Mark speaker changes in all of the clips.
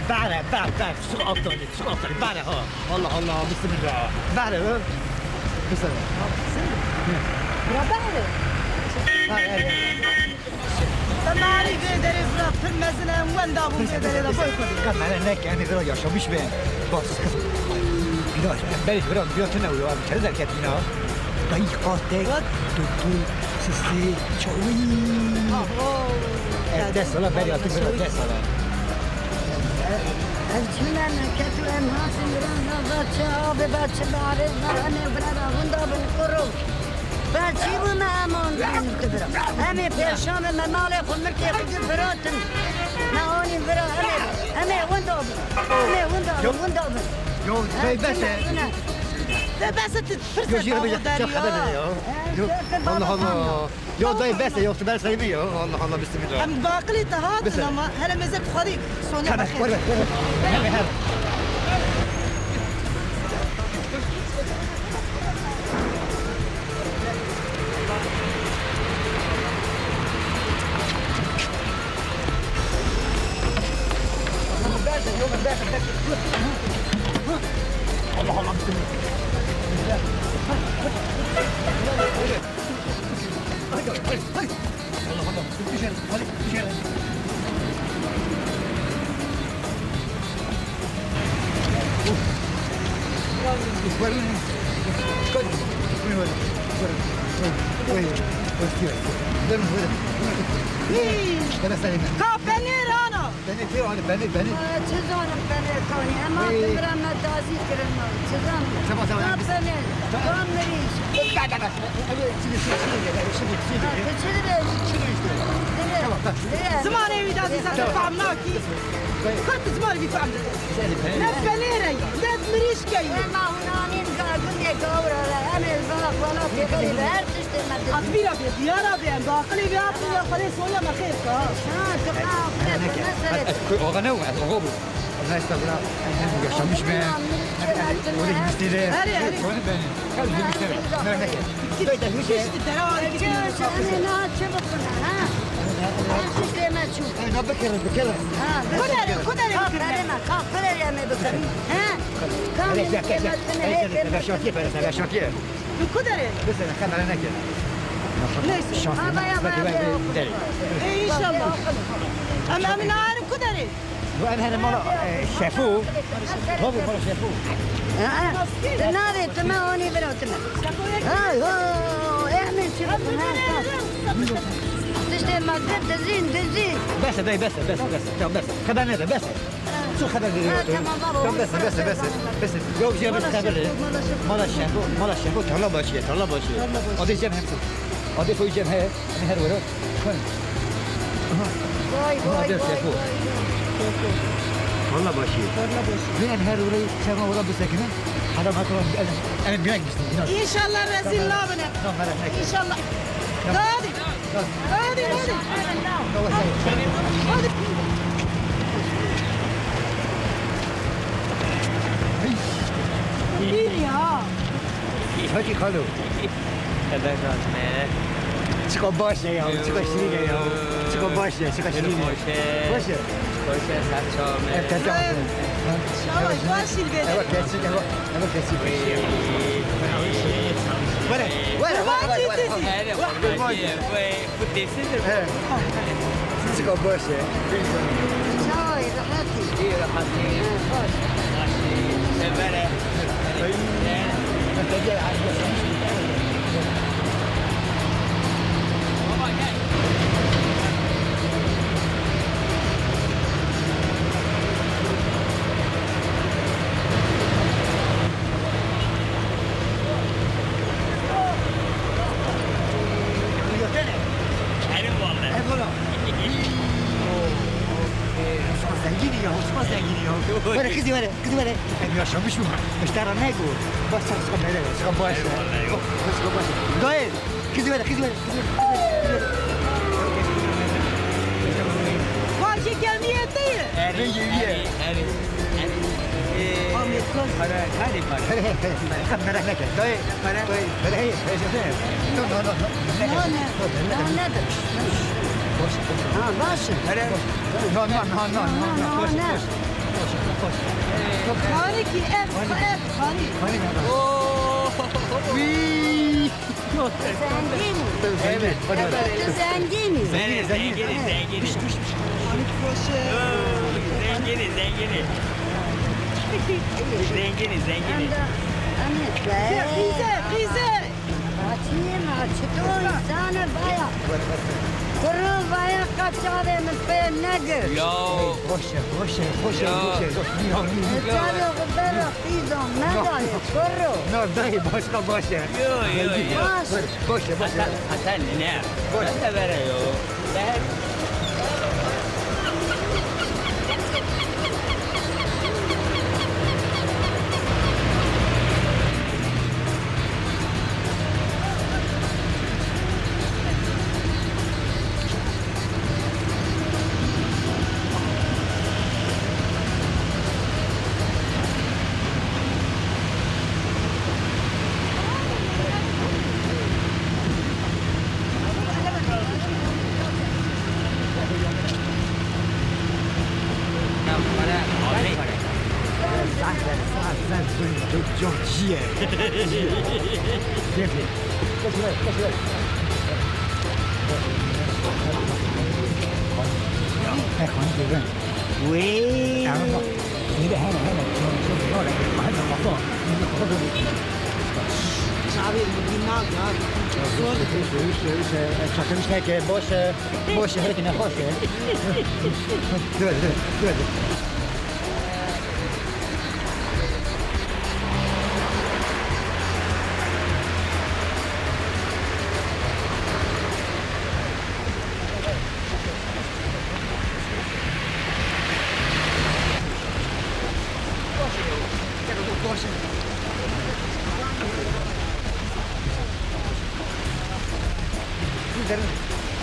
Speaker 1: بله سوق افتادی بله ها الله بسم الله بله بسم الله
Speaker 2: بله تماری بدری فرا تمزنا وين دابون بدری دا باي كدي
Speaker 1: كان انا هناك يعني برا يا شو مش بين بس بلا بالي برا بيوتنا ولا كذا كاتبنا باي قاطع تو سيسي شوي ده صلاة بالي أتبرع ده صلاة
Speaker 2: الجنان كتلم هاسم رانا باتش بعرف أنا برا هندا بالقرو باتشي وما أمان كبرا أمي بيشام ممالي خمرتي خد فراتن نهوني برا أمي وندابن
Speaker 1: يو زي بس
Speaker 2: بس تفرس
Speaker 1: الله يو ضاي بس يو تبارك سيبي الله بسم الله
Speaker 2: هم باقلي تهات لما هلا مزك خريق سونيا بخير
Speaker 1: الله بسم الله بني
Speaker 2: تزون بني كوني أما تبرم تازي كرنا تزون بني كم مريش زمان ويدازي سافهم ناكي كنت زمان بيفهم نبني ري نب مريش كي ما هنانين كأقولي كورا أنا الباق ولا في قريب هرتشت المدرسة أكبيرة بيديارة بيان باقلي بيابي يا خليص ويا ما خير كا
Speaker 1: أغنوا أغوبوا الناس تقول أنا مش بين ولي مستدير شلون بين خلي مستدير ما نكى كده مش
Speaker 2: أنا شبكنا ها ما تشوف
Speaker 1: أنا بكر
Speaker 2: كدر يا ما بكر ها كم
Speaker 1: لا شاكير لا شاكير
Speaker 2: كدر
Speaker 1: بس أنا كان على نكى
Speaker 2: ليش هذا يا إن شاء الله أما من عارف كدري
Speaker 1: وأنا هنا مرة شافوه هو مرة شافوه
Speaker 2: نادي تماوني بروتنا اعمل شغل تشتري مادة تزين
Speaker 1: بس خذ أنا بس شو خذ بس جو جاب الخبر مرة شافوه طلب أشياء أدي جاب هم أدي فوق جاب هاي أنا هرب ورا والله باشي وين هروري سما ورا بسكنه هذا ما تروح انا بينك
Speaker 2: ان شاء الله رزق الله بنا ان شاء الله غادي
Speaker 1: هاتي خالو
Speaker 3: هذا كان
Speaker 1: چیکار باشه یا چیکار شیرینه یا چیکار باشه چیکار شیرینه باشه
Speaker 3: سرچامه
Speaker 1: افتتاح
Speaker 2: شاوش باشی بده
Speaker 1: اما کسی وره چیکار باشه
Speaker 2: شاوی راحتی
Speaker 3: بره
Speaker 1: ولا كذي ولا أنا شو مش ترى ناقو بس سكب هذا سكب باش سكب باش دويل كذي ولا
Speaker 2: واجي كمية طير
Speaker 1: خد مرة لك دويل هذا هي
Speaker 2: باش
Speaker 1: لا
Speaker 2: خانه کی اف خانه
Speaker 1: وی
Speaker 2: زنگینی
Speaker 3: زنگینی
Speaker 2: خیزه چطور زنه بایا برو بایا قطعه من پیم نگر
Speaker 1: باشه
Speaker 2: چطور برو خیزم نداره برو
Speaker 1: نه دایی باشه باشه
Speaker 3: حسن نه باشه بره یو
Speaker 1: 喂，你得喊了，我来，马上好做，你好做。شاكمش هيك بوش هيك نخوش دول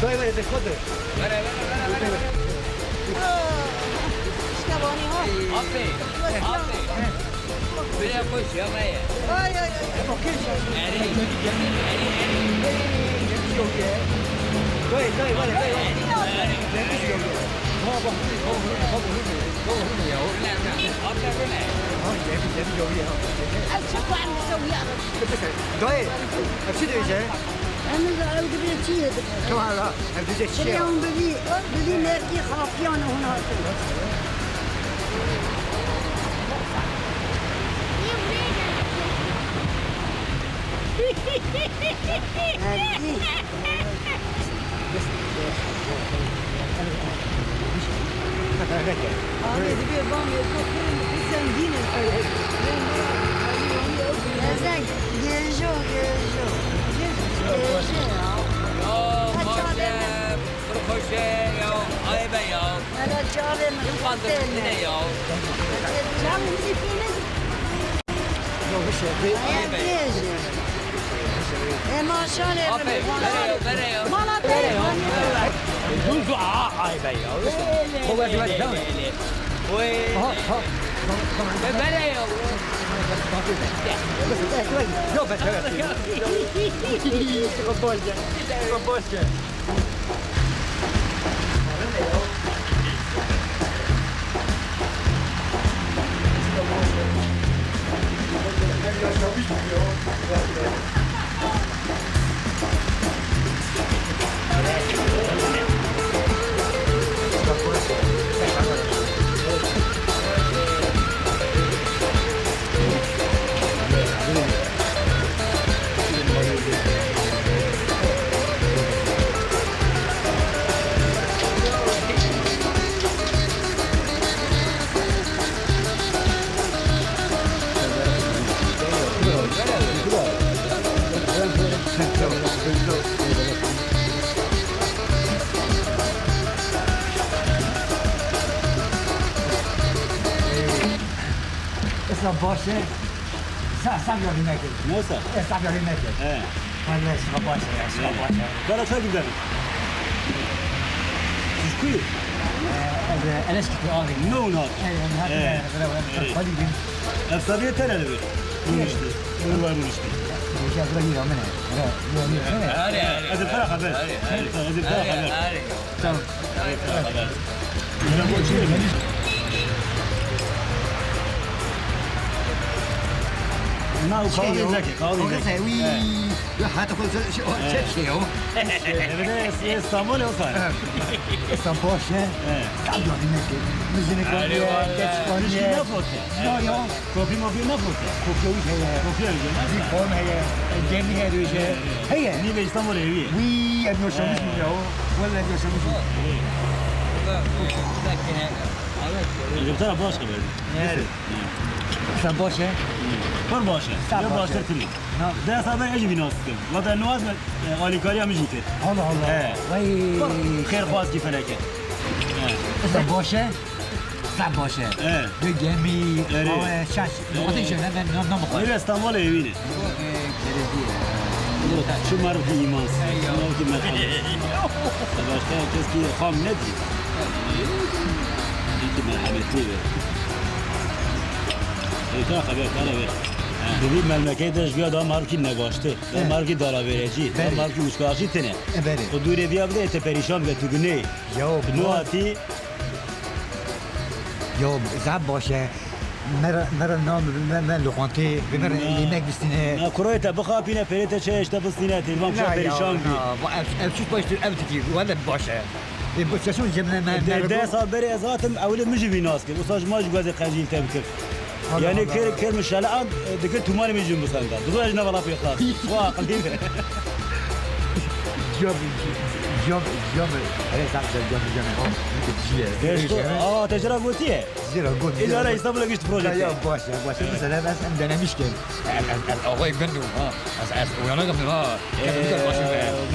Speaker 1: داي بده خود
Speaker 2: اشتباني ها
Speaker 3: آفی بیا خوش یا مایه
Speaker 2: أنا زعلت بيتي اليوم بدي نرجع خافيان هنا
Speaker 1: باشه سب یاری نکرد
Speaker 4: نه
Speaker 1: سب یاری نکرد من عشق باشه
Speaker 4: برای چه gidelim? Kuşkuyu?
Speaker 1: Eleşki abi.
Speaker 4: Ne onlar?
Speaker 1: Hadi gidelim.
Speaker 4: Efsabiye teneli bir. Bunun işte. Bunun var bunun işte.
Speaker 1: Ya buraya gidiyorum ben.
Speaker 4: Hadi para haber. Hadi para haber.
Speaker 1: Tamam.
Speaker 4: Hadi para haber. نه او کاوی زکی کاوی زکی
Speaker 1: وی حتی خود چه چیو
Speaker 4: بده استانبول اصلا
Speaker 1: استان باشه سعدانی نکه مزینه کنیه
Speaker 4: مشکی
Speaker 1: دستکانیه
Speaker 4: نفوته
Speaker 1: نه یا
Speaker 4: کافی مافی نفوته
Speaker 1: کوکیوی هیه
Speaker 4: کافی هیه
Speaker 1: زیفون هیه جمی هیه دوشه هیه
Speaker 4: نیمه استانبول هیه
Speaker 1: وی ابن شمس میگه ولی ابن شمس
Speaker 4: جبتها باش خبر
Speaker 1: استان باشه
Speaker 4: پر باشه
Speaker 1: سب
Speaker 4: یا
Speaker 1: باشه.
Speaker 4: باشه تری ده سابر اجی بیناس کن وقت نواز آلیکاری هم جیته
Speaker 1: الله الله وی
Speaker 4: خیر خواست کی فلکه
Speaker 1: استان باشه سب باشه دو گمی شش نقطه ایشه نه نام بخواه
Speaker 4: خیر استانبول هیوینه شو معروف ایمانس معروف مرحبا سباشته کس کی خام ندی اینکه مرحمتی به ایتا خبر کاره به ببین ملمکه داشت دام معروف کی نگاشته دام معروف کی دارا برچی دام معروف کی مشکاشی تنه
Speaker 1: بله
Speaker 4: و دوره بیا بده ات پریشان به تو گنی
Speaker 1: یا
Speaker 4: نواتی
Speaker 1: یا زب باشه مرا نام من لغانته به مرا yemek bistine
Speaker 4: نه کرویت بخوابینه پریت چه اشتا بستینه تیمان شو پریشان بی
Speaker 1: شوش باشه ابتکی ولا باشه بچشون جبنا من
Speaker 4: ده سال بری ازاتم اول مجي بيناس كي وصاج ماج غازي قاجيل تبكر يعني كير مش الان دك توماني ميجي مساندا دغاج نا ولا في خلاص وا قليل
Speaker 1: جوب هذا صعب جوب
Speaker 4: تجربه قوتيه
Speaker 1: زيرو قول
Speaker 4: الا انا يصاب لك بروجيكت
Speaker 1: يا باشه مثلا بس عندنا مشكل الاغاي بنو اساس وانا قبل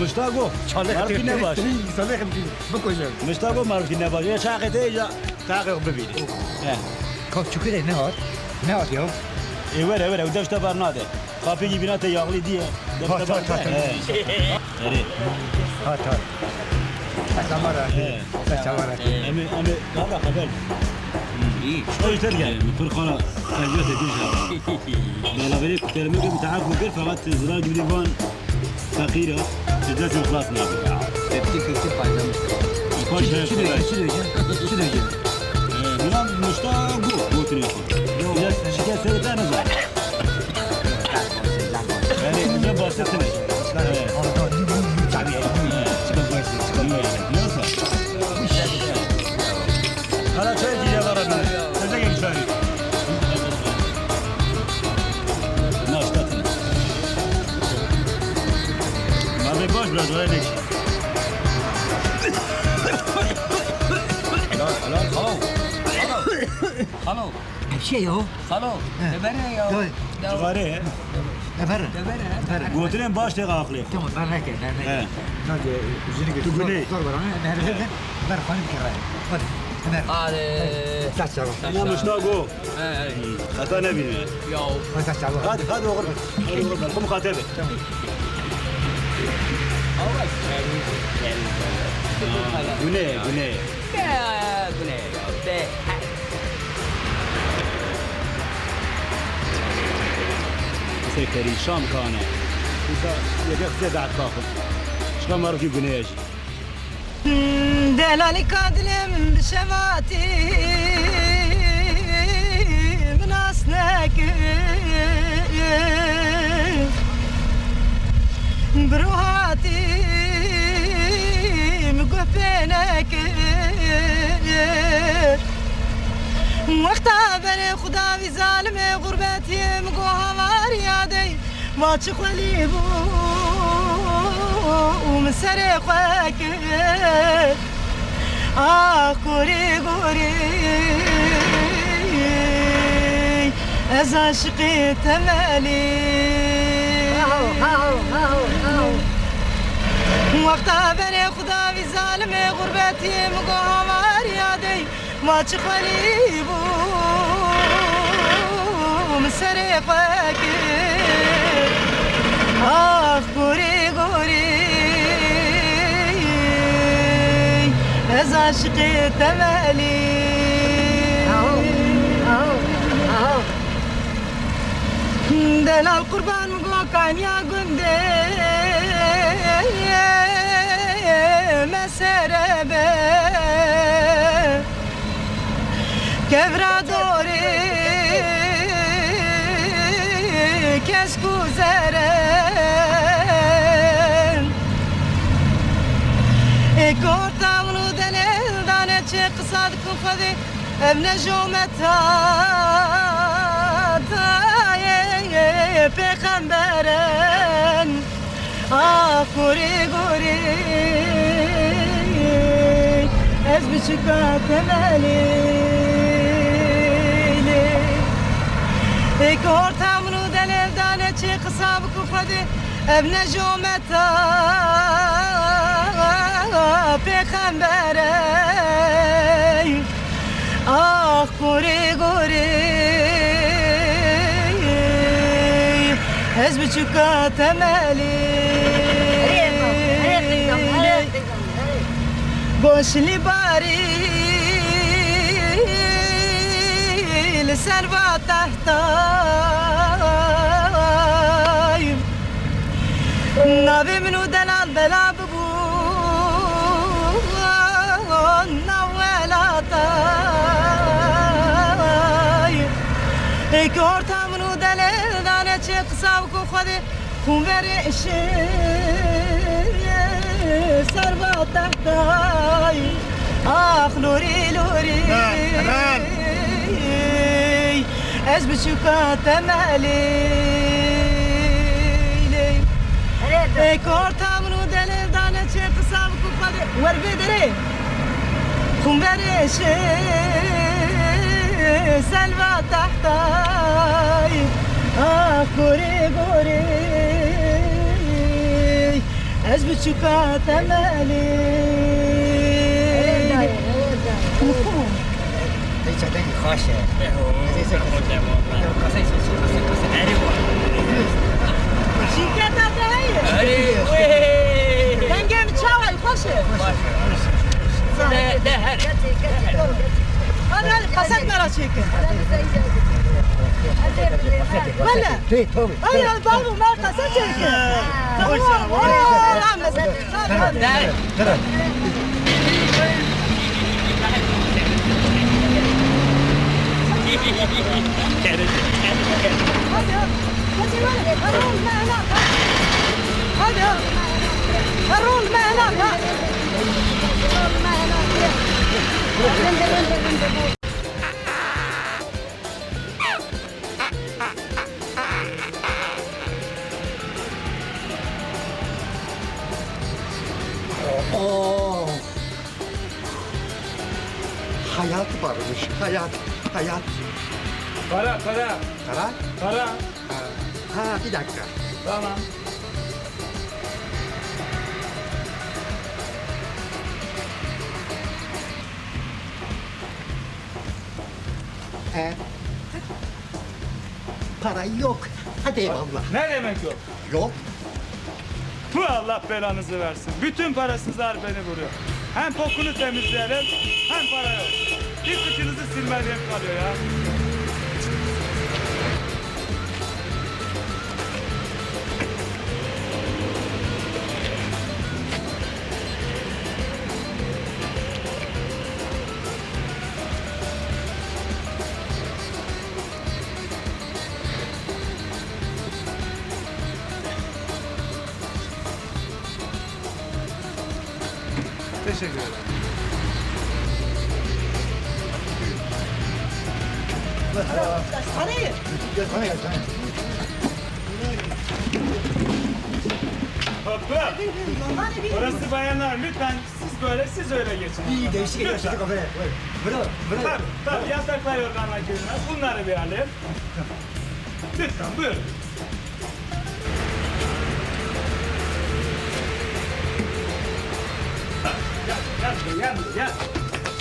Speaker 4: مشتاقو عارفين نباش
Speaker 1: صالح بكوجا
Speaker 4: مشتاقو ما عارفين نباش يا شاقي تيجا تاقي ببيني
Speaker 1: كوف شو كده نهار يا
Speaker 4: اي ولا وداش تبار ناده خافي جبينات ياغلي دي
Speaker 1: هات
Speaker 4: امي هذا خبر شوي ترجع كل خلا خرجت تجيها لا بريك كلمه بتاعك وقف فقط زراج ديوان فقيره تجلس خلاص نابي
Speaker 1: شنو
Speaker 4: من مشتاق قوت لي اذا شكيت سيرت انا زين يعني جنب وسطنا هلا شيء يا برا تزين شوي ناشطتنا ما بيبوش بلاد ولا ليش
Speaker 3: خلو
Speaker 1: شيء هو
Speaker 3: خلو دبره يا
Speaker 4: جواره
Speaker 1: برا
Speaker 4: قوتلين باش تغاقلي
Speaker 1: تمام برا كده نادي جيني
Speaker 4: تقولي.
Speaker 1: دور برا انا برا خليني كراي
Speaker 3: هذا
Speaker 1: تاسع
Speaker 4: انا مشتاقو خطا نبي
Speaker 3: يو
Speaker 1: تاسع
Speaker 4: هذا غربة قم خاتبه بني سكري شام كان يدخل بعد كافر شلون ما ركي بنياج
Speaker 2: دلالي كادلم بشماتي من أسناك بروحاتي مقفينك وقتا بني خدا في ظالمي غربتي مقوها ماريادي ما تشخلي بو ومسرقك كوري از عشقی تمالی وقتا بني خدا في ظالم غربتي مقوها ماريادي ما تشخلي بو ومسرقك كوري از عشقی تمالی دلال قربان مقوى كان يا قندي مسربه كبرا دوري kes guzeren Kortamunu denel dane çe kısad kufadi Evne jometa Peygamberen Ah guri guri Ez biçika temelili Kortamunu denel dane çe kısad kufadi Evne jometa Peygamberen Ah guri guri Ez biçuka temeli Goşli bari Serva tahtayım Nabi minu delal bela bu Navelatayım Eki ortamını delel dane çek savku khodi Kun veri işi Serva tahtayım Ah nuri nuri Ez biçuka temeli Eki ortamını delel dane çek savku khodi Verbi dere Kun veri işi Selva tahtayım Ah guri guri Ez biçuka temeli
Speaker 1: Teyze خوشه
Speaker 2: Şirket adı hayır Dengem çavay خوشه
Speaker 3: ده هر
Speaker 2: Hadi kaset mera çekin Valla
Speaker 1: Tey tabii
Speaker 2: Hadi babu mer kaset çekin
Speaker 1: Tara
Speaker 2: Hadi Harun mehnak
Speaker 5: Hayat varmış, hayat.
Speaker 6: Para.
Speaker 5: Para?
Speaker 6: Para.
Speaker 5: Ha, bir dakika.
Speaker 6: Tamam.
Speaker 5: Para yok. Hadi eyvallah.
Speaker 6: Ne demek yok?
Speaker 5: Yok.
Speaker 6: Bu Allah belanızı versin. Bütün parasızlar beni vuruyor. Hem pokunu temizleyelim hem para yok. Bir kıçınızı silmediğim kalıyor ya. Teşekkür ederim.
Speaker 2: Hadi
Speaker 6: Hoppa. Orası bayanlar lütfen siz öyle geçin.
Speaker 1: İyi değişik yaşadık abi. Bırak.
Speaker 6: Tabii yataklar yorganlar girilmez. Bunları bir alayım. Lütfen buyurun. Gel buraya.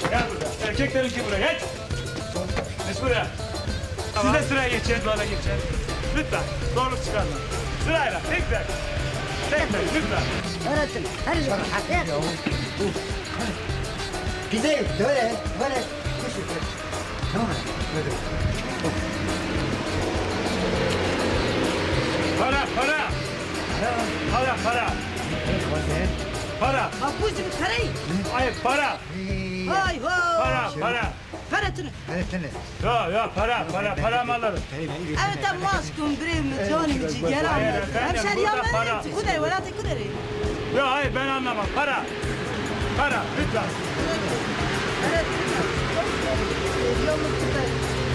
Speaker 6: Gel buraya. Erkeklerinki buraya. Geç. Geç buraya. Siz de sıraya geçin, böyle geçin. Lütfen. Zorluk çıkarma. Sırayla. Tek. Lütfen.
Speaker 2: öğretin Hadi
Speaker 1: Bize böyle. Tamam mı? Böyle.
Speaker 6: Para.
Speaker 2: Makbuz bir karayı
Speaker 6: Hayır para.
Speaker 2: Hay
Speaker 6: Para,
Speaker 2: hay.
Speaker 6: para.
Speaker 2: Paratını.
Speaker 1: Öğretmeni.
Speaker 6: Yok, para mı alırım?
Speaker 2: Evet tam maskum dream Johnny bici gel
Speaker 6: Hayır,
Speaker 2: anlat.
Speaker 6: efendim,
Speaker 2: Hemşer
Speaker 6: burada
Speaker 2: yanlarım.
Speaker 6: para.
Speaker 2: Kudere vela te kudere.
Speaker 6: Yok, hayır ben anlamam. Para. Para, lütfen.
Speaker 2: Evet.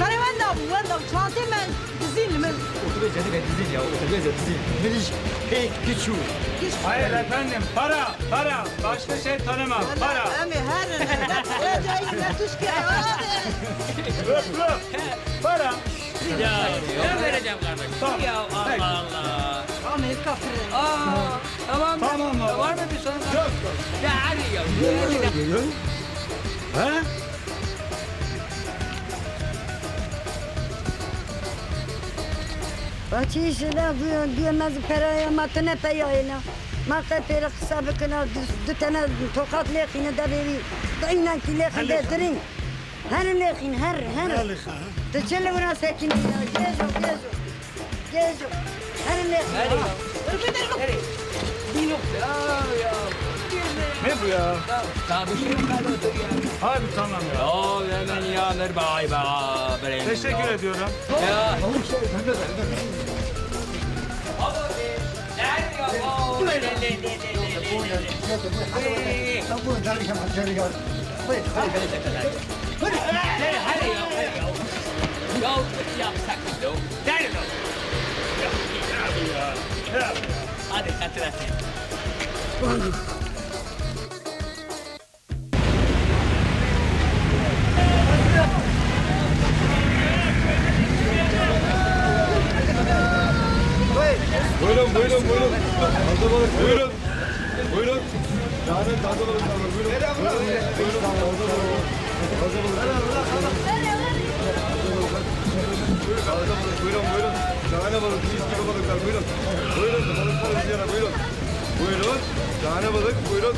Speaker 2: Para ben de çantayım ben dizildim.
Speaker 1: Otobüs dedi ben dizil ya. Otobüs dizil. Meriç pek güçlü.
Speaker 6: Hayır efendim, para. Başka şey tanımam. Para.
Speaker 2: Emi her ne tuşke.
Speaker 6: Öp. Para.
Speaker 3: Ya ne vereceğim kardeşim?
Speaker 6: Tamam.
Speaker 3: Ya Allah Allah.
Speaker 2: Amerika fırın.
Speaker 3: Tamam.
Speaker 6: Tamam baba.
Speaker 3: Var mı bir sorun?
Speaker 6: Yok.
Speaker 3: Ya hadi ya.
Speaker 1: Ha?
Speaker 7: Bacı işler diyemez paraya matine peyayına. Maka pera kısa bıkına dü tane tokat lekine de bebi. Dayınan ki lekin de dirin. Her lekin her. De çelle buna sekin ya. Gezo. Her lekin.
Speaker 3: Hadi ya.
Speaker 6: Ne bu ya?
Speaker 3: Daha bir şey yok galiba ya.
Speaker 6: Abi tamam ya.
Speaker 3: Ya hemen ya merhaba be.
Speaker 6: Teşekkür ediyorum.
Speaker 3: Ya. Hadi hatırlatın.
Speaker 8: Buyurun. Taze balık buyurun. Yani taze balık buyurun. Buyurun. Taze balık buyurun. Şahane balık, mis gibi balıklar buyurun. Balıklar izleyene buyurun. Şahane balık buyurun.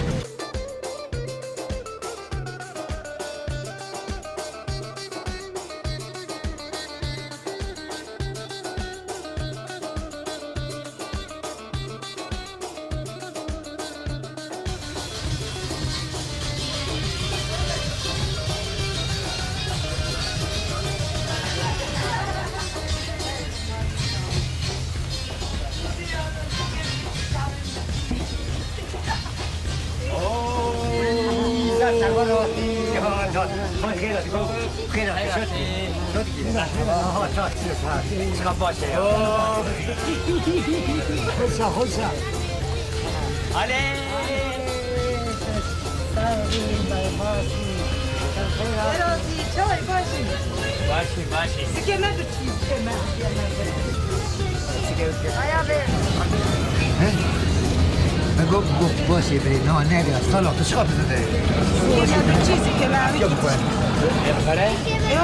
Speaker 1: Hoşça.
Speaker 2: Erozi çay başı.
Speaker 3: Başı.
Speaker 2: Sikeme bitti.
Speaker 1: Go sempre, no, nega, solo tu scopri te.
Speaker 2: Sikeme bitti. Sikeme bitti.
Speaker 1: Io qua. Io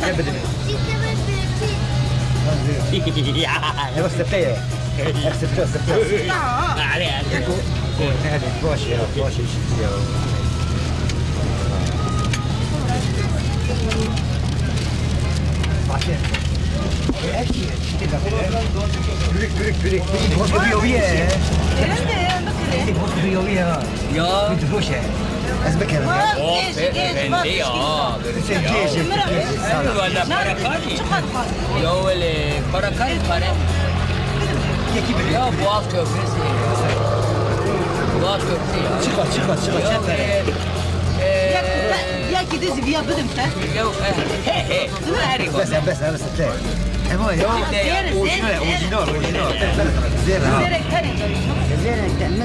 Speaker 1: sempre di me. E lo steppe. Steppe. Boş. Bürük. Boş duruyor bir yer. Boş duruyor bir yer.
Speaker 3: Ya.
Speaker 1: Bir boş yer. Az bekle.
Speaker 3: Bende ya. Valla para kari. Ya öyle para kari para. Ya Boğaz Köprüsü. Boğaz Köprüsü ya.
Speaker 1: Çıkma.
Speaker 2: Ya gidesi bir yapıdım sen.
Speaker 3: Yok.
Speaker 1: Bes. Ama ya. Orijinal. Zera.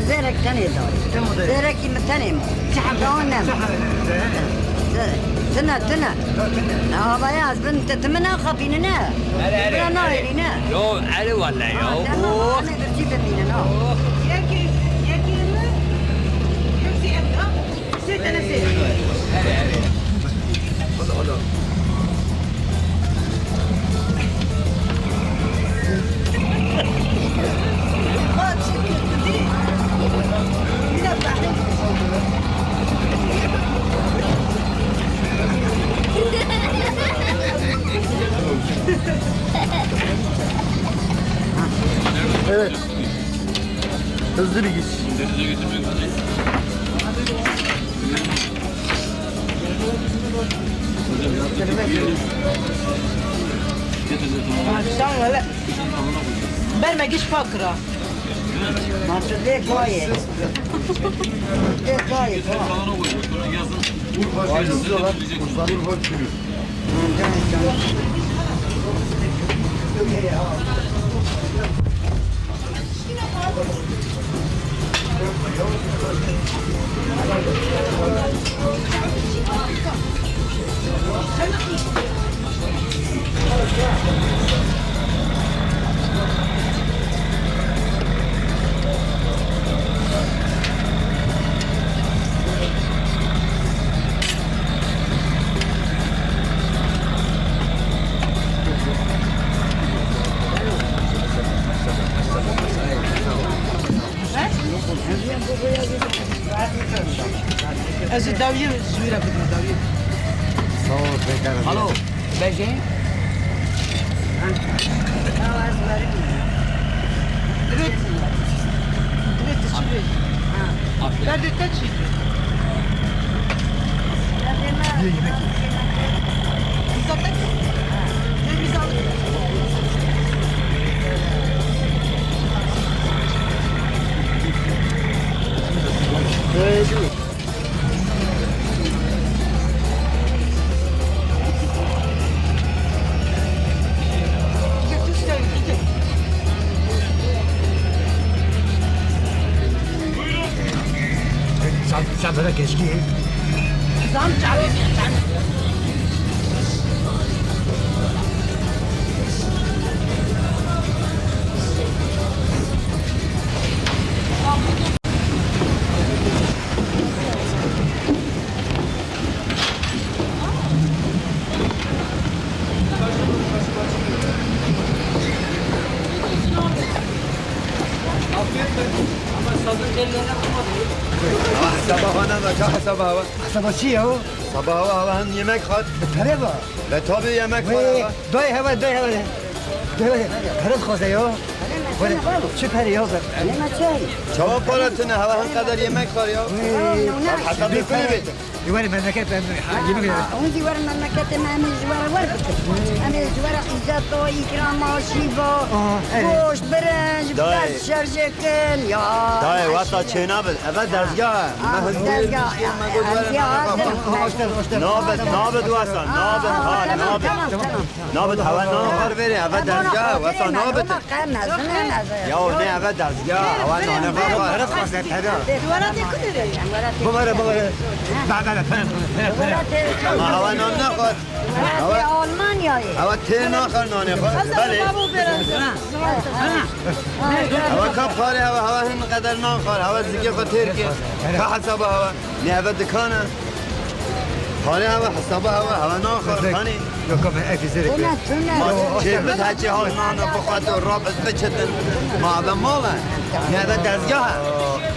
Speaker 7: Zerekten yedar. Zereki mtenim. Tahdonem. Tına. Ama yaz bint tmena khapinina. Bana irina.
Speaker 3: Yo Ali valla ya.
Speaker 7: Ana birci benina.
Speaker 2: Yaki mi? Yoksa yapma. Sen de
Speaker 8: Evet. Hızlı bir giş.
Speaker 3: Hızlı götürmek üzere.
Speaker 2: Sen öyle. Verme geç fakıra.
Speaker 7: Nasıl de gayet. De gayet.
Speaker 2: Ez daviye züre kudum daviye.
Speaker 3: Alo, Beje?
Speaker 2: Evet. Evet, çivi. Nerede çivi? Zaten ne biz aldık?
Speaker 1: Sen böyle geçki.
Speaker 2: Zam çağırıyor.
Speaker 8: Sabah ana da çay sabah hava.
Speaker 1: Sabah çiğ ya.
Speaker 8: Sabah hava yemek hat.
Speaker 1: Tare var.
Speaker 8: Ve tabii yemek var
Speaker 1: Ve
Speaker 8: hava.
Speaker 1: doy hava. Karız koza ya. Böyle süper ya.
Speaker 7: Lema çay.
Speaker 8: Çava paratını hava kadar yemek var ya. Hatta bir kulübü.
Speaker 1: Yuvarı memleket ben yemek yedim.
Speaker 7: Onzi var memlekete memiz var var. Amiz var izzet o ikram aşiva. Boş birinci
Speaker 8: Dayı.
Speaker 7: biraz şarjeken ya.
Speaker 8: Dayı vata çena bil. Evet derzgah.
Speaker 7: Dezgah.
Speaker 8: Nabet vasa. Nabet ha. Nabet. Nabet hava nabet veri. Evet derzgah. Vasa nabet. Ya ne evet derzgah. Hava nabet var.
Speaker 1: Karız koza tare.
Speaker 2: Duvara dikkat edin.
Speaker 1: Babara.
Speaker 8: Hava nabet var.
Speaker 7: Almanya'yı.
Speaker 8: Hava tena kar nane var. Bale. Hava kap kare hava hin kadar nan kar. Hava zike fatir ki. Ka hasaba hava. Ne evet dikana. Kare hava hasaba hava nan kar. Hani.
Speaker 1: Yok ama efizleri.
Speaker 8: Çevret hacı halnana bu kadar rabıt beçedin. Ma ben mala. Ne evet dezgah.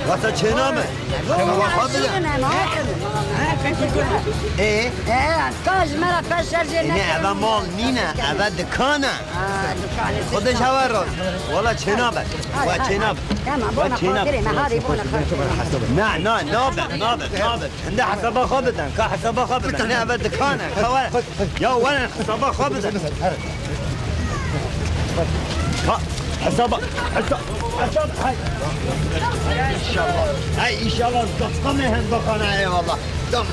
Speaker 8: Vata çena mı? Hava fadla.
Speaker 7: Kaç mera peş şarjene.
Speaker 8: Ne evet mal nine. Evet dikana. خودش هوا راست والا چنابه و چناب
Speaker 7: تمام بونا خاطري ما هذه بونا خاطري
Speaker 8: نه نه نابه هنده حسابا خوابتن که حسابا خوابتن نه اول دکانه خواه یا وانا حسابا خوابتن حسابا هاي انشالله هاي انشالله دستم هم بخانه ای والله دم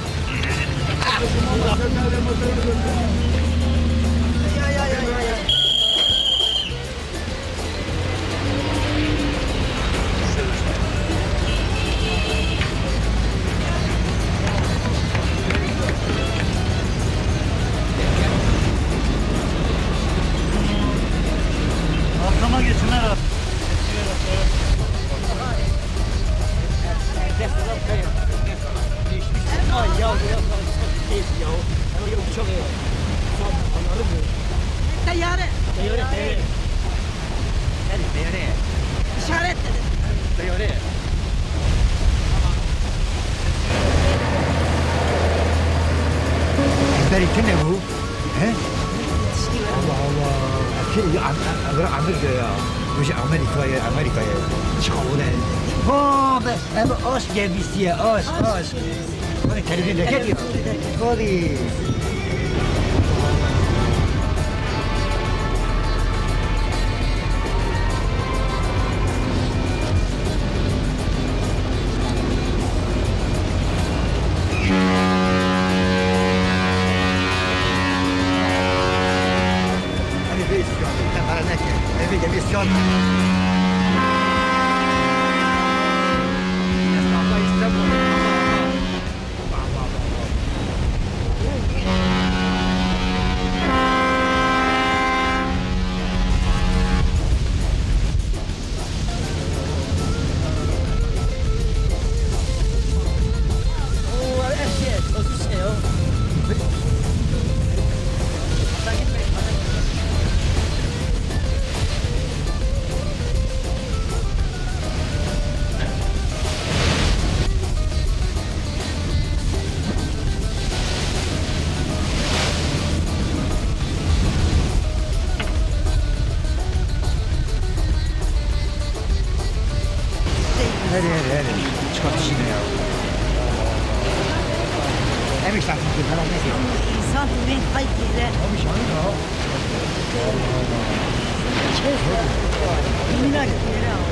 Speaker 4: Atlama geçsinler abi.
Speaker 2: Tayyare. İşaret dedi.
Speaker 1: Dari kene bu. He? Allah Allah. Ki Amerika ya. Mش Amerika ya. Çavule. Ha be. Ama aş gelmiş ya. Aş. Bana televizyon leket ya. Hadi. Para neke. Evi emisyon. Esnafla İstanbul'da. Hadi. Çıkart işini ya. Emiş lan. Para neke.
Speaker 7: İnsan ben haydiyle.
Speaker 1: Abi şanı da.
Speaker 7: Minnak yere al.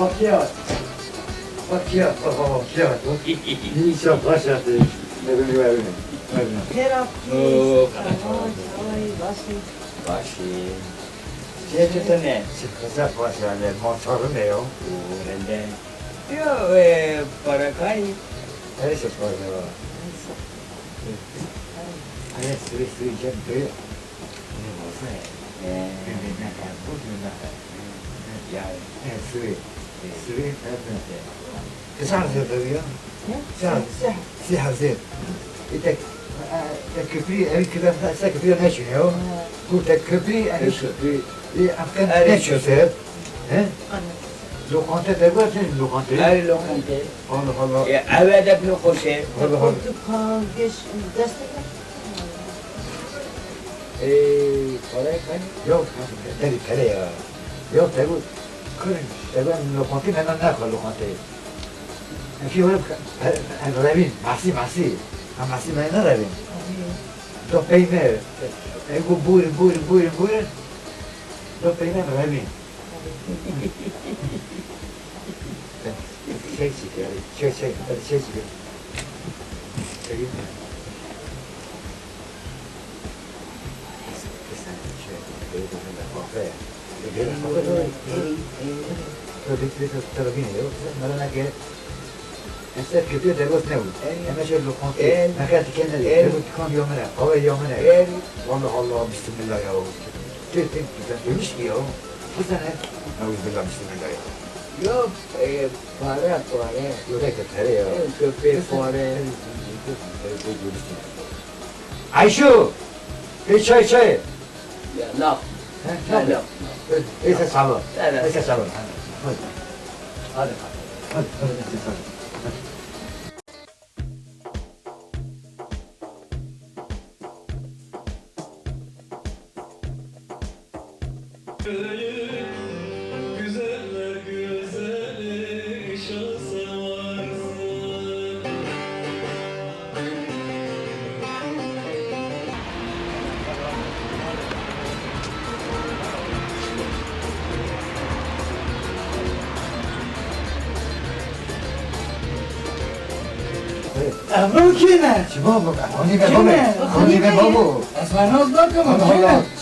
Speaker 1: Bakıyor. İnsan başladı. Ne bileyim.
Speaker 3: Oo, başı. Çeşitli ne?
Speaker 1: Sıkıntı başladı. Motoru ne o?
Speaker 3: Öğrende. Yo, para kay.
Speaker 1: Neresi başladı? Hayır, süreceğim diyor. Ne olsa birbirine bu günler. Yani sürü hepimize. Kısa diyor. Siyah zil. İşte köprü evi kılarsa köprü ne çıkıyor? Bu da köprü evi köprü. Afgan ne çıkıyor? Lokanta da var senin lokanta.
Speaker 3: Her lokante.
Speaker 1: Allah Allah.
Speaker 3: Evet hep lokoşe.
Speaker 1: Allah Allah.
Speaker 7: Portakal, geç, destek.
Speaker 3: پاره کنی
Speaker 1: یا داری پره یا بگو کنیم بگو لقماتی من نخواه لقماتی اکی اون روین مسی هم مسی من نروین دو پیمه اگو بورین دو پیمه روین چه Essa que tu deu não. É mais eu conto. Na casa que ele deu com yomana. Ou yomana. والله الله بسم الله يا رب. تي مش يا. فزنا. أعوذ بالله بسم الله يا رب.
Speaker 3: یا پاره
Speaker 1: يو ده كتره يا.
Speaker 3: کپی پاره
Speaker 1: عايشو. في شاي.
Speaker 3: لا لا
Speaker 1: ايش صعبة.
Speaker 3: لا
Speaker 1: ايش صعبة. هذا
Speaker 2: ممکنه
Speaker 1: شما خونی به بابو
Speaker 2: اسفناز باکم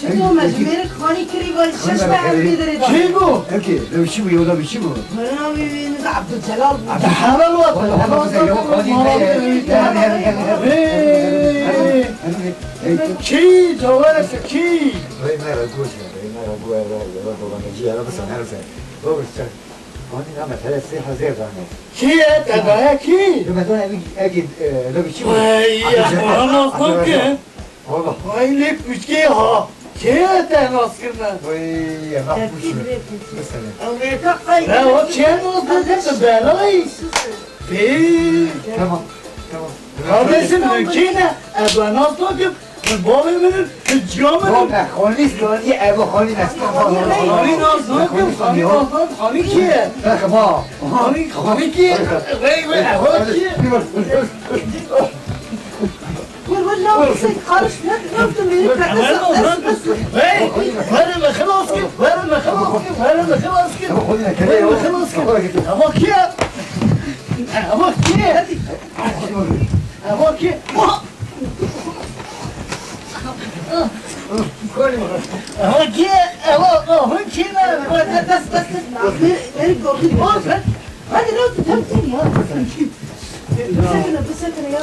Speaker 2: چطور مجموعه خانی کری باید شش بحر میداره چی بو؟
Speaker 1: اوکی لو چی بو یولا بی چی بو
Speaker 2: برنا ببین عبدالجلال بود حمل وقت کی جوارش کی
Speaker 1: وای مرا گوشه بابا خونی نامه تلسی حاضر دانه
Speaker 2: کیه؟ تباه کی؟
Speaker 1: مثلا اگه لو بی چی بو
Speaker 2: وای اسفناز باکم
Speaker 1: والله
Speaker 2: وای لیپ بچکی ها کیه تناس کردن؟
Speaker 1: وای مخبوش مثلا
Speaker 2: امریکا قیل نه و چه ناز داده بلایی بی
Speaker 1: تمام
Speaker 2: kardeşim mümkünse evlenaz bakıp babamın camını
Speaker 1: بابا خونی سلانی ابو خونی نست
Speaker 2: خانی naz bakıp khani naz khani kiye
Speaker 1: خما
Speaker 2: khani kiye vay vay evo kiye والله خارج نفط من hey verin خلاص كده verin خلاص كده خلاص كده ama kiye ama kiye ama kiye ama kiye ama kiye بس verin korkuyor hadi ne oldu tamam ya بسكنا يا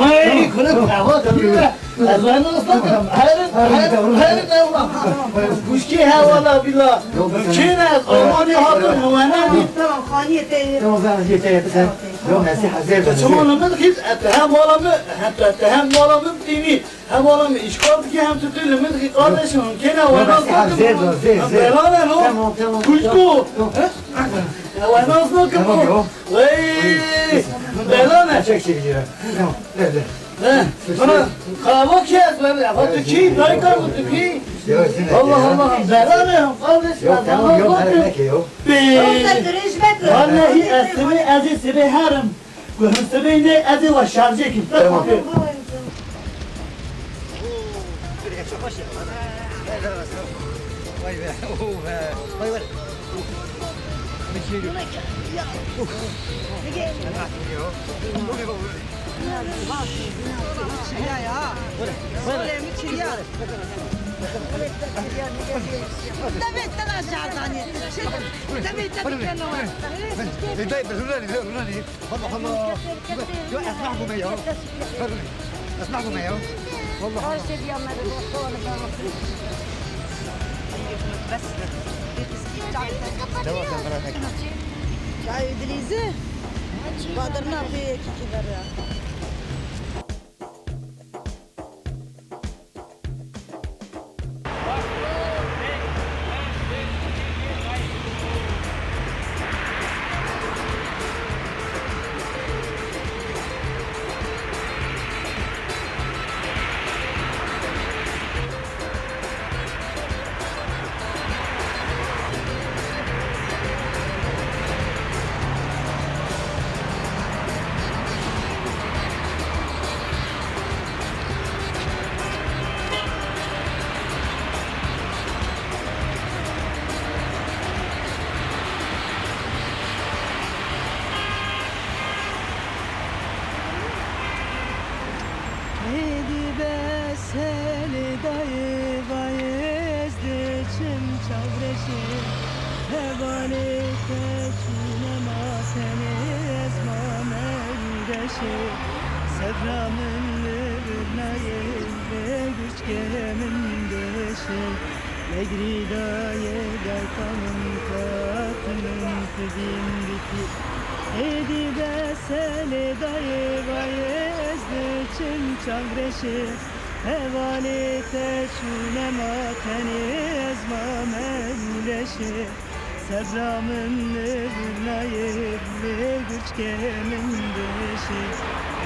Speaker 2: ay kulüp hava tabii azan olsun her kuşki hava billah kine Almanya hatun havana tamam haniyete
Speaker 1: تمام زمان جيت بس يوم نصيحة زين
Speaker 2: tamam ben hiç hem olamı hatta hem olamı timi hem olamı işgal ki hem tutuyor ben kardeşim kine havana
Speaker 1: زين
Speaker 2: belana no
Speaker 1: تمام
Speaker 2: kuşku havana olsun vay belana
Speaker 1: çek çekiyor tamam nerede
Speaker 2: bana kahve kes ben hadi ki dayı kahve ki Allah Allah belana kardeşim
Speaker 1: yok tamam yok hareket yok
Speaker 2: Vallahi esmi aziz sibi harim ve hüsbi ne aziz ve şarjı ki tamam
Speaker 1: vay be vay vay اسمعكم يا والله
Speaker 2: Çay İdriz'i Badırna peki kibar ya.
Speaker 9: Sevramın lırnayı ve güç gelemin deşe Negridaye gaytanın katının kızım biti Edi besele daye vaye ezde çın çangreşe Hevali teşune mateni ezma meluleşe Sevramın lırnayı ve güç gelemin deşe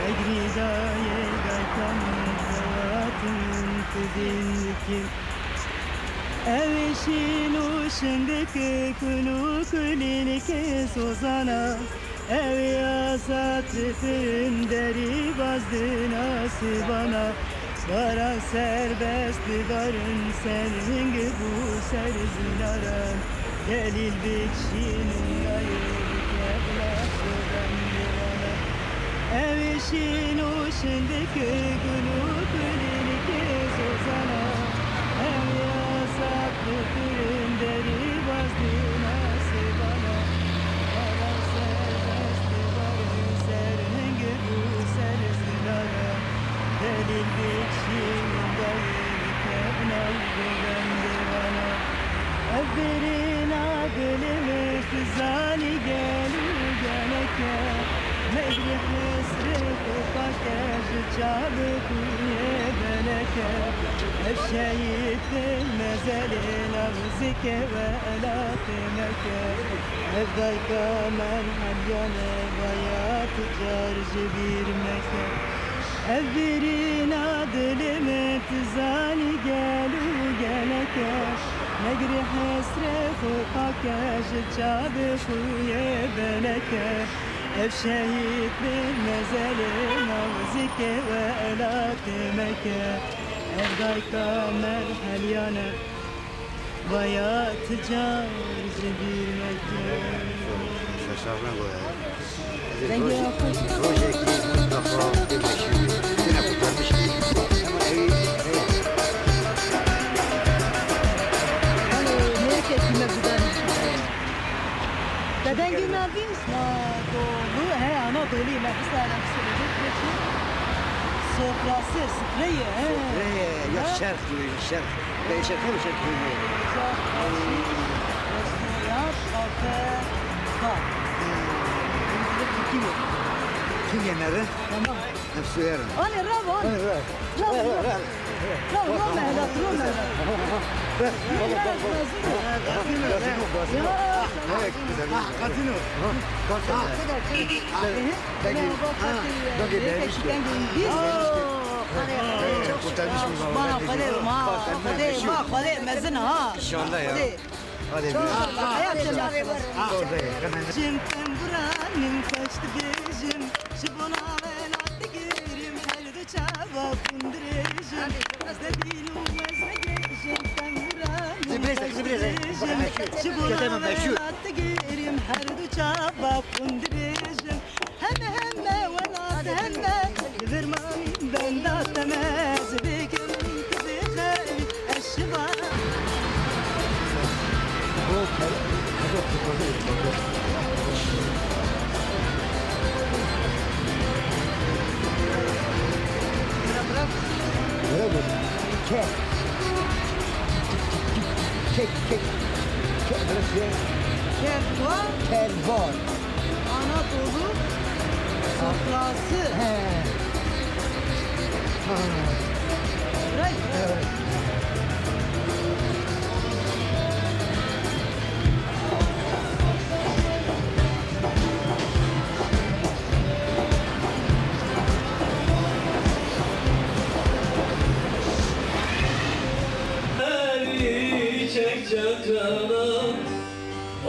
Speaker 9: Negridaye gaytanın katının kızım biti Evişin uşundaki kulu kulilike sozana Evi asatlıkın deri bazdı nasibana Varan serbest varın senin bu serzilaran Delil bikşinin ayır kevlasıdan divana Evişin uşundaki kulu kulilike sozana Evi Saklıkın deri bazdı nasibana Varan serbest varın senin bu serzilara Delil bikşinin dayı kevnal gören divana Evverin adılımı kızani gelü geleke Mecri hısrı kufaker çabuk uye beleke Ev şehit mezelin avzike ve elakimeke Ev dayka merhalyane bayat carcı bir meke Evverin adılımı kızani gelü geleke Negri hasre fukakeş çabuk uye beleke Ev şehit bir mezeli navzike ve elakimeke Ev dayka merhalyane bayat carcı bir meke
Speaker 8: Şaşarına koyar.
Speaker 7: Rengi yapmış.
Speaker 8: Projeki mutlaka birleşiyor. Yine kurtarmış gibi. Ama
Speaker 7: Hani ne ketime budan. Deden günlerdeyiz. Anadolu, he Anadolu'yu mesela söyleyecek ki sofrası, spreyi, he.
Speaker 8: Yok şerh gibi, şerh. Ben şerh mi şerh gibi?
Speaker 7: Restoran, kafe, bar.
Speaker 8: Kim yemeği?
Speaker 7: Tamam.
Speaker 8: Hepsi yerim.
Speaker 7: Hani ravo, hani. Ravo, ravo mehlet, ravo mehlet. Cimten buranın kaçtı gözüm Şibona vel attı girim Her de çaba kundurejim Zedilum mezdegejim Ten buranın kaçtı gözüm Şibona vel attı girim Her de çaba kundurejim Hemme vel attı hemme Vermami ben da temez Bekim kızı khayri eşşiba Kervan Anadolu sofrası. Right.
Speaker 10: Canan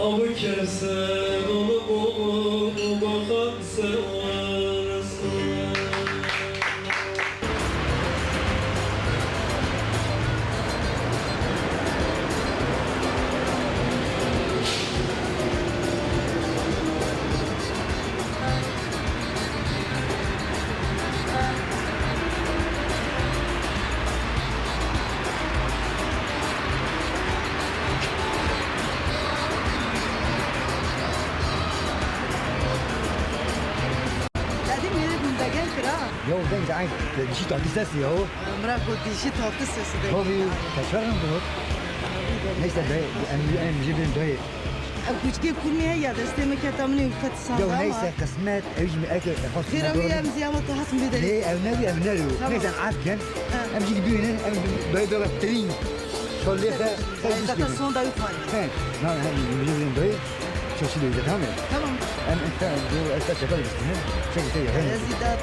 Speaker 10: avı kersen olup bakan seversin
Speaker 1: عين ديشي تعطي ساسي هو
Speaker 9: مرا قلت شي تعطي ساسي
Speaker 1: هو كشفر من دول ليس ده أنا مجيبين ده
Speaker 9: أكوش كيف كوني هي دستي مكتمني وكت
Speaker 1: جو
Speaker 9: صندوق
Speaker 1: ليس قسمات أيش من أكل خاص
Speaker 9: خير ويا مزيان وتحسن بدري
Speaker 1: ليه أو نبي ليس عاد كان أمشي بيونا أم بيدور ترين شو اللي ده
Speaker 9: ده الصندوق يفعل
Speaker 1: لا أنا مجيبين ده شو شيء ده تمام
Speaker 9: تمام
Speaker 1: أنت جو أنت شغال بستنى شيء كده
Speaker 9: يا زيدات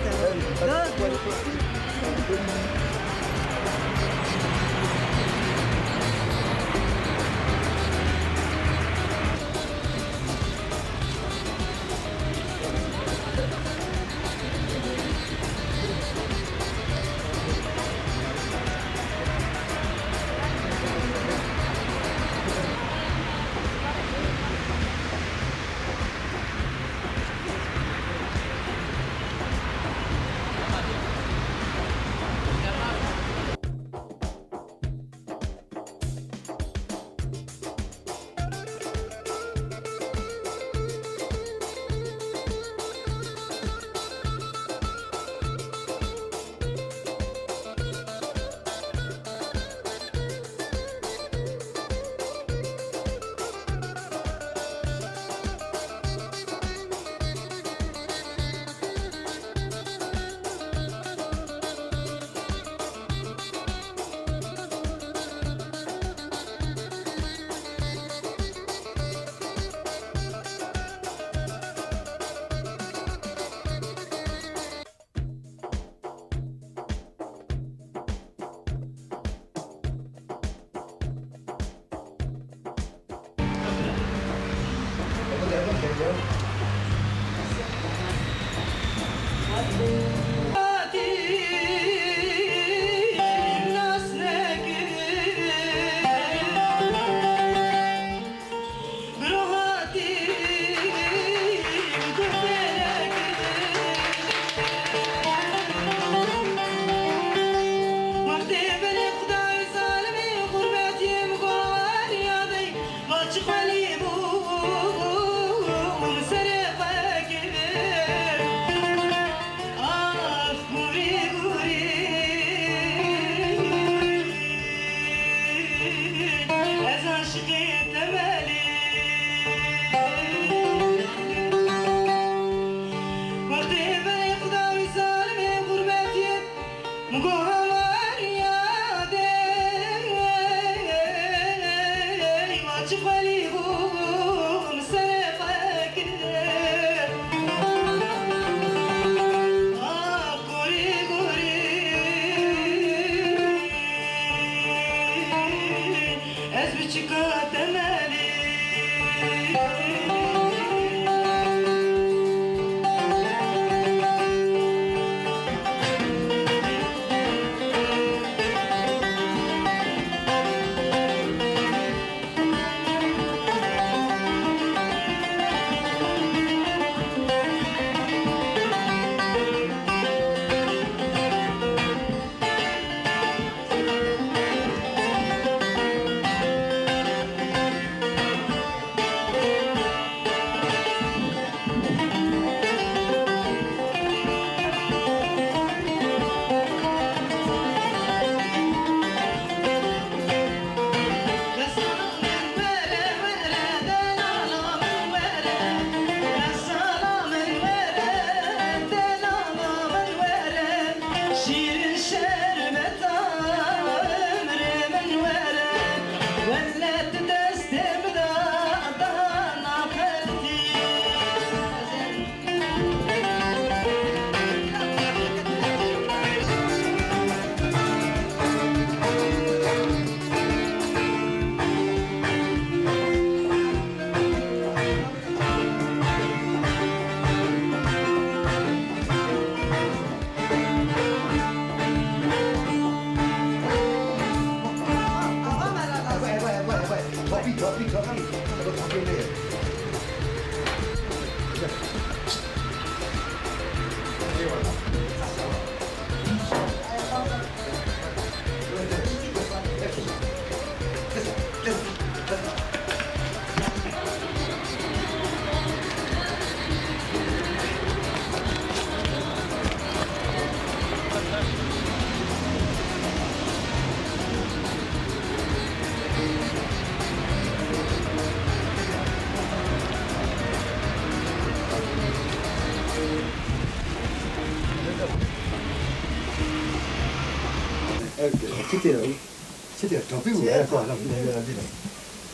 Speaker 1: Çitir, topu bu ya falan.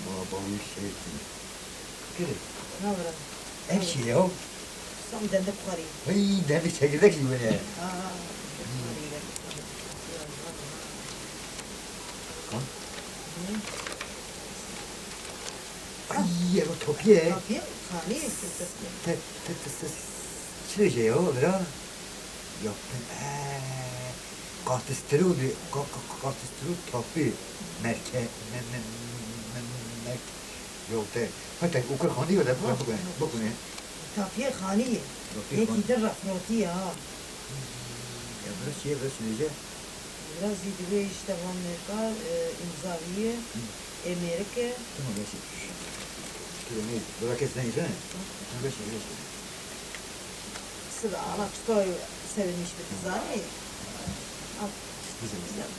Speaker 8: Babamın şey.
Speaker 1: Kiri.
Speaker 9: Ne var?
Speaker 1: Hemşi ya.
Speaker 9: Sam dende kari.
Speaker 1: Vay, demek çekirdek gibi ne? Ay, bu topu ya.
Speaker 9: Kapıyı kani
Speaker 1: Çile şey ya, bira. Yaptın, kartistru topu. Merke, yok de. Hatta ukar khandi yoda bu ne?
Speaker 9: Kapıyı kani. Yeki de rafnoti ya.
Speaker 1: Ya biraz şey nece?
Speaker 9: Biraz yedire işte Amerika imzayı Amerika.
Speaker 1: Tamam ya şey. Kilo ne? Bırak ne işe? Tamam şey.
Speaker 9: Sıra ala tutoy sevinmiş bir kızarı.
Speaker 1: Güzel.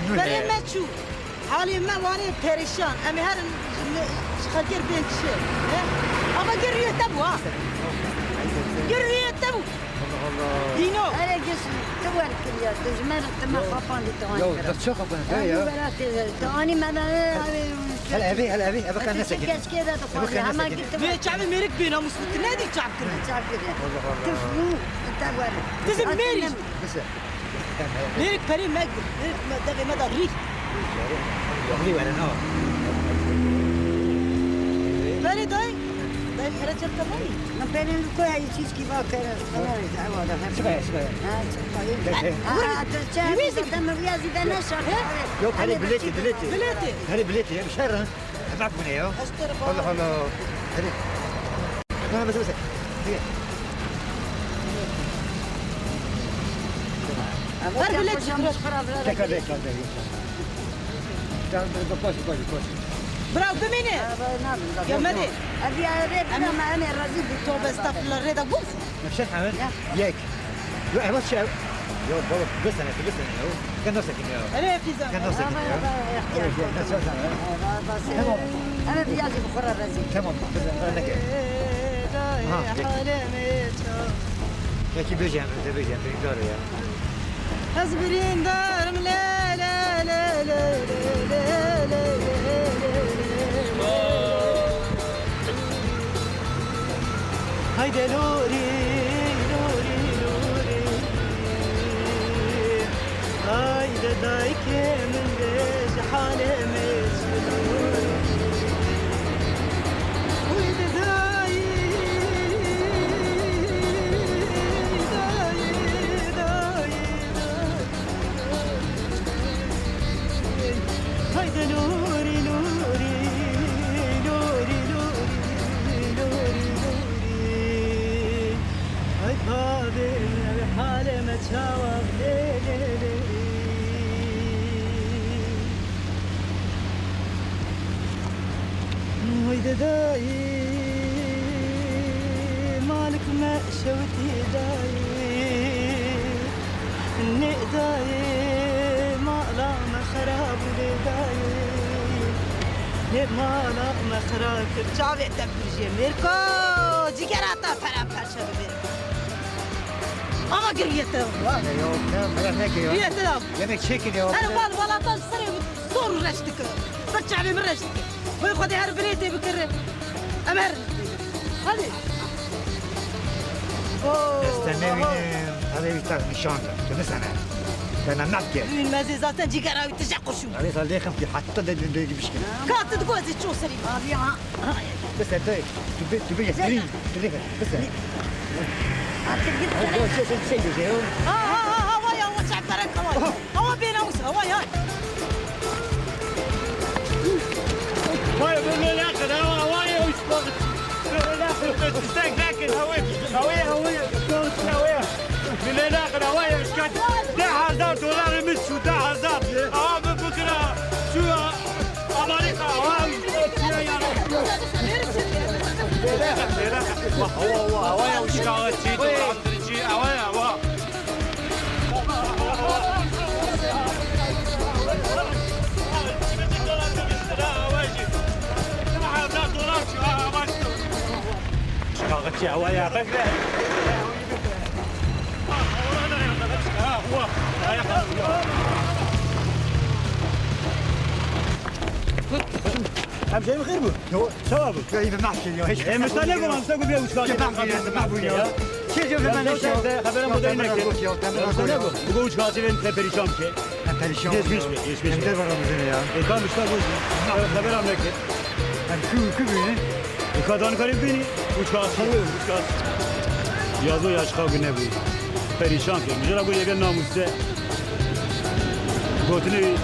Speaker 9: برای من چو حالی من وانی پریشان امی هر خاطر بین چه اما گریه تبو ها گریه تبو دینو
Speaker 7: أنا جس توان كليا تجمع تما خافان لتوان
Speaker 1: يو تشوف خبنا يا
Speaker 7: تاني ما
Speaker 1: هلا أبي كان نسك
Speaker 7: كاس كذا تقول ما قلت
Speaker 9: ما شعب ميرك بينا مسلط نادي شعب
Speaker 7: شعب كذا تفلو تبغى
Speaker 9: تزم ميري
Speaker 1: بس
Speaker 9: ميرك بري ما ميرك ما دغي ما دغري
Speaker 1: يغلي ولا نو
Speaker 9: بري داي حرج الكمالي
Speaker 7: ما بين كل هاي شيء كيف كذا
Speaker 1: شوية
Speaker 7: تم رياضي ده نشر
Speaker 1: يو هذه بليتي يا بشرة أبعك من يو والله هذه لا بس
Speaker 9: براو بمينه يا مدي
Speaker 7: أبي أريد أنا رزيد
Speaker 9: تو بستغفر الله ريدا قوف
Speaker 1: نفس الحمل ياك يو أبغى شيء يو بابا بس أنا يو كان نفسك يو
Speaker 9: أنا في زمان
Speaker 1: كان نفسك يو
Speaker 7: أنا رياضي بخرى رزيد
Speaker 1: تمام بس أنا كده يا كي بيجي بيقدر يا
Speaker 9: أصبرين دارم لا لا لا لا لا لا هيدا لوري لوري لوري هيدا دايك من ليش حالي مسلوري ويدا داي هيدا لوري لوري لوري لوري لوري لوري هاي بابي بحالي ما تشاوف ليلي هيدا داي مالك ما شوتي داي داي ما لا مخراب داي ما لا مخراب جابي تبرجي ميركو جيجراتا فرا فرشا ميركو اما قريته
Speaker 1: يو كم هيك يو
Speaker 9: قريته
Speaker 1: يمك شكل يو
Speaker 9: انا ولا تصري صور رشتك برجع لي من رشتك ويخذي هربريتي بكره امر هذه
Speaker 1: استنى هذا يفتح نشان كم سنة أنا نبكي
Speaker 9: من مزيزات جيكراوي تجقشوا
Speaker 1: هذا صار لي خمسة حتى ده مشكلة
Speaker 9: كانت تقول تشو سري
Speaker 1: بس أنت تبي يسري بس
Speaker 9: هوايا هو شعب برك هوايا هو بيناوس هوايا
Speaker 6: هوايا بالله ياخذ هوايا وش بغت تستاك لكن هوايا بالله ناخذ هوايا ايش كان $10,000 مش شو $10,000 بكره شو امريكا هوايا وش كانت تجي هوايا شغلتي هوايا فكرة هم شيء خير بو شبابك
Speaker 1: كيف نحكي اليوم هيك
Speaker 6: مستنيكم عم تسوقوا فيها وش كاتب
Speaker 1: شيء جاب لنا نشوف
Speaker 6: خبر مدينك مستنيكم بقول وش كاتب انت بريشان كي
Speaker 1: انت اليوم
Speaker 6: ايش
Speaker 1: انت برا مدينة يا
Speaker 6: كان مش تقول خبر عملك
Speaker 1: كم بيني
Speaker 6: وكادان قريب بيني وش كاتب يازو يا اشخاص نبي بريشان كي مجرد اقول يقول ناموسه قلت لي